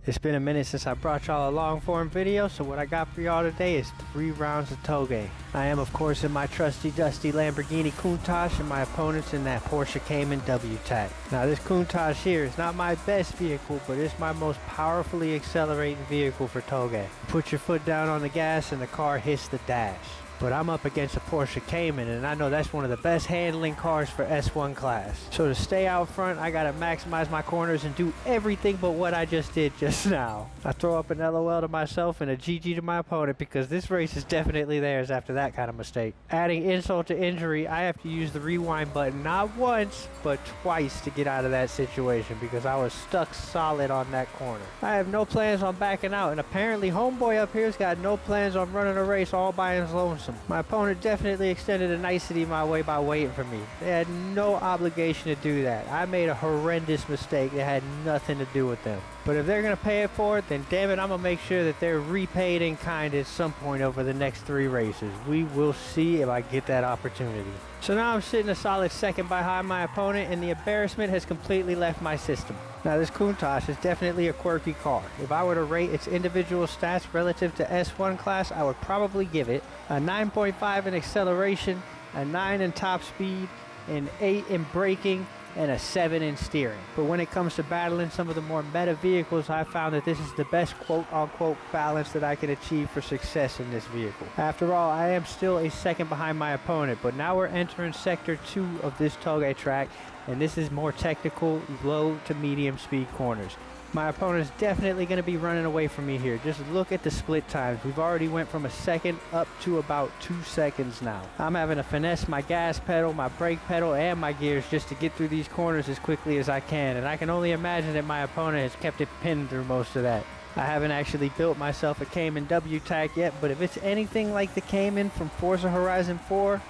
It's been a minute since I brought y'all a long form video, so what I got for y'all today is 3 rounds of Touge. I am of course in my trusty dusty Lamborghini Countach and my opponent's in that Porsche Cayman WTAC. Now this Countach here is not my best vehicle, but it's my most powerfully accelerating vehicle for Touge. Put your foot down on the gas and the car hits the dash. But I'm up against a Porsche Cayman, and I know that's one of the best handling cars for S1 class. So to stay out front, I gotta maximize my corners and do everything but what I just did just now. I throw up an LOL to myself and a GG to my opponent because this race is definitely theirs after that kind of mistake. Adding insult to injury, I have to use the rewind button not once, but twice to get out of that situation because I was stuck solid on that corner. I have no plans on backing out, and apparently homeboy up here's got no plans on running a race all by his lonesome. My opponent definitely extended a nicety my way by waiting for me. They had no obligation to do that. I made a horrendous mistake that had nothing to do with them. But if they're going to pay it for it, then damn it, I'm going to make sure that they're repaid in kind at some point over the next 3 races. We will see if I get that opportunity. So now I'm sitting a solid second behind my opponent, and the embarrassment has completely left my system. Now this Countach is definitely a quirky car. If I were to rate its individual stats relative to S1 class, I would probably give it a 9.5 in acceleration, a 9 in top speed, an 8 in braking, and a 7 in steering. But when it comes to battling some of the more meta vehicles, I found that this is the best quote-unquote balance that I can achieve for success in this vehicle. After all, I am still a second behind my opponent, but now we're entering sector 2 of this Touge track, and this is more technical, low to medium speed corners. My opponent is definitely going to be running away from me here. Just look at the split times. We've already went from a second up to about 2 seconds now. I'm having to finesse my gas pedal, my brake pedal, and my gears just to get through these corners as quickly as I can. And I can only imagine that my opponent has kept it pinned through most of that. I haven't actually built myself a Cayman WTAC yet, but if it's anything like the Cayman from Forza Horizon 4,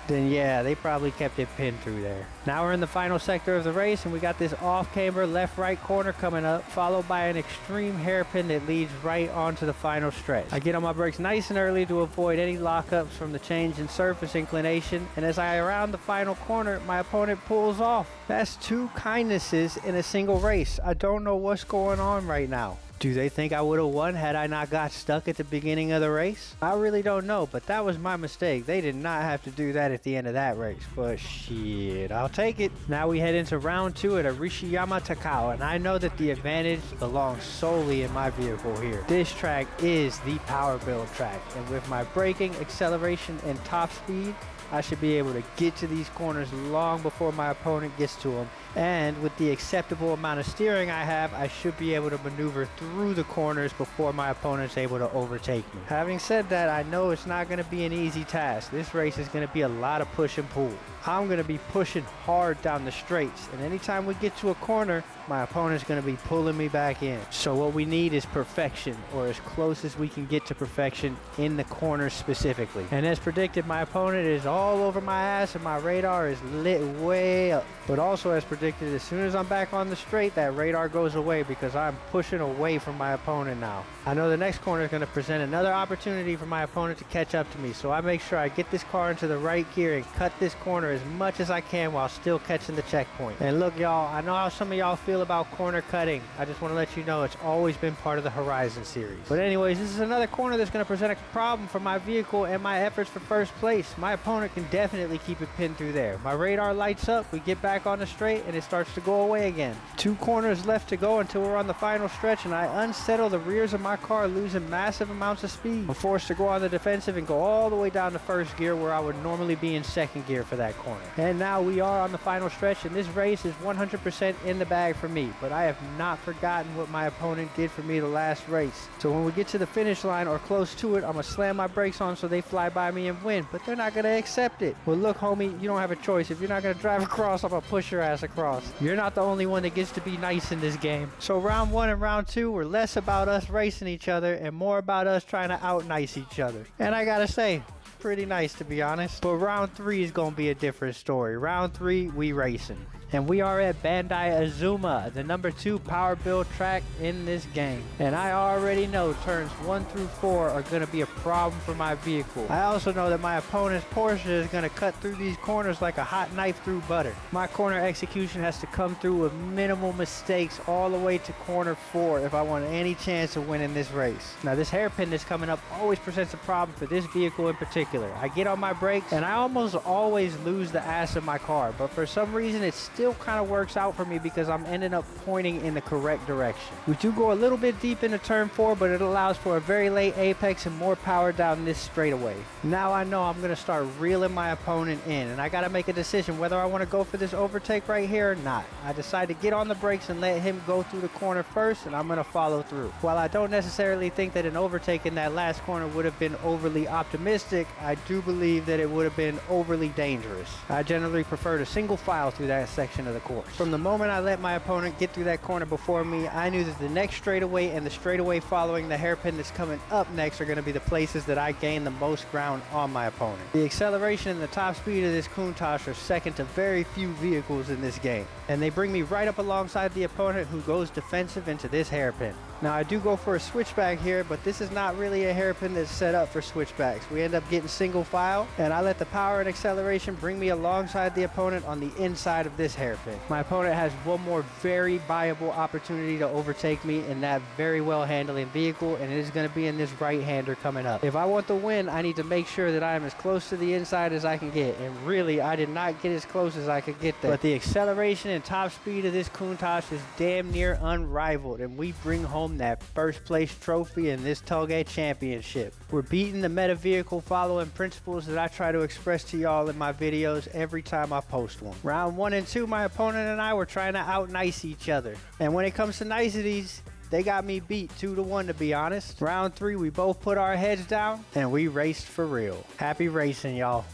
then yeah, they probably kept it pinned through there. Now we're in the final sector of the race, and we got this off-camber left-right corner coming up, followed by an extreme hairpin that leads right onto the final stretch. I get on my brakes nice and early to avoid any lockups from the change in surface inclination, and as I round the final corner, my opponent pulls off. That's 2 kindnesses in a single race. I don't know what's going on right now. Do they think I would have won had I not got stuck at the beginning of the race? I really don't know, but that was my mistake. They did not have to do that at the end of that race, but shit, I'll take it. Now we head into round 2 at Arashiyama Takao, and I know that the advantage belongs solely in my vehicle here. This track is the power build track, and with my braking, acceleration, and top speed, I should be able to get to these corners long before my opponent gets to them. And with the acceptable amount of steering I have, I should be able to maneuver through the corners before my opponent's able to overtake me. Having said that, I know it's not going to be an easy task. This race is going to be a lot of push and pull. I'm going to be pushing hard down the straights, and anytime we get to a corner, my opponent's going to be pulling me back in. So what we need is perfection, or as close as we can get to perfection in the corners specifically. And as predicted, my opponent is all over my ass and my radar is lit way up. But also as predicted, as soon as I'm back on the straight, that radar goes away because I'm pushing away from my opponent now. I know the next corner is going to present another opportunity for my opponent to catch up to me, so I make sure I get this car into the right gear and cut this corner as much as I can while still catching the checkpoint. And look y'all, I know how some of y'all feel about corner cutting. I just want to let you know it's always been part of the Horizon series. But anyways, this is another corner that's going to present a problem for my vehicle and my efforts for first place. My opponent can definitely keep it pinned through there. My radar lights up, we get back on the straight, and it starts to go away again. 2 corners left to go until we're on the final stretch, and I unsettle the rears of my car, losing massive amounts of speed. I'm forced to go on the defensive and go all the way down to first gear where I would normally be in second gear for that corner. And now we are on the final stretch, and this race is 100% in the bag for me, but I have not forgotten what my opponent did for me the last race. So when we get to the finish line or close to it, I'm gonna slam my brakes on so they fly by me and win, but they're not gonna accept it. Well look homie, you don't have a choice. If you're not gonna drive across, I'm gonna push your ass across. You're not the only one that gets to be nice in this game. So round 1 and round 2 were less about us racing each other and more about us trying to out nice each other. And I gotta say, pretty nice to be honest. But round 3 is gonna be a different story. Round 3, we racing. And we are at Bandai Azuma, the number 2 power build track in this game. And I already know turns 1 through 4 are going to be a problem for my vehicle. I also know that my opponent's Porsche is going to cut through these corners like a hot knife through butter. My corner execution has to come through with minimal mistakes all the way to corner 4 if I want any chance of winning this race. Now this hairpin that's coming up always presents a problem for this vehicle in particular. I get on my brakes and I almost always lose the ass of my car, but for some reason it still kind of works out for me because I'm ending up pointing in the correct direction. We do go a little bit deep into turn 4, but it allows for a very late apex and more power down this straightaway. Now I know I'm going to start reeling my opponent in, and I got to make a decision whether I want to go for this overtake right here or not. I decide to get on the brakes and let him go through the corner first, and I'm going to follow through. While I don't necessarily think that an overtake in that last corner would have been overly optimistic, I do believe that it would have been overly dangerous. I generally prefer to single file through that section of the course. From the moment I let my opponent get through that corner before me, I knew that the next straightaway and the straightaway following the hairpin that's coming up next are going to be the places that I gain the most ground on my opponent. The acceleration and the top speed of this Countach are second to very few vehicles in this game, and they bring me right up alongside the opponent who goes defensive into this hairpin. Now I do go for a switchback here, but this is not really a hairpin that's set up for switchbacks. We end up getting single file, and I let the power and acceleration bring me alongside the opponent on the inside of this hairpin. My opponent has one more very viable opportunity to overtake me in that very well handling vehicle, and it is going to be in this right-hander coming up. If I want the win, I need to make sure that I am as close to the inside as I can get, and really I did not get as close as I could get there. But the acceleration and top speed of this Countach is damn near unrivaled, and we bring home that first place trophy in this Touge championship. We're beating the meta vehicle following principles that I try to express to y'all in my videos every time I post one. Round 1 and 2, my opponent and I were trying to out-nice each other. And when it comes to niceties, they got me beat 2-1 to be honest. Round 3, we both put our heads down and we raced for real. Happy racing, y'all.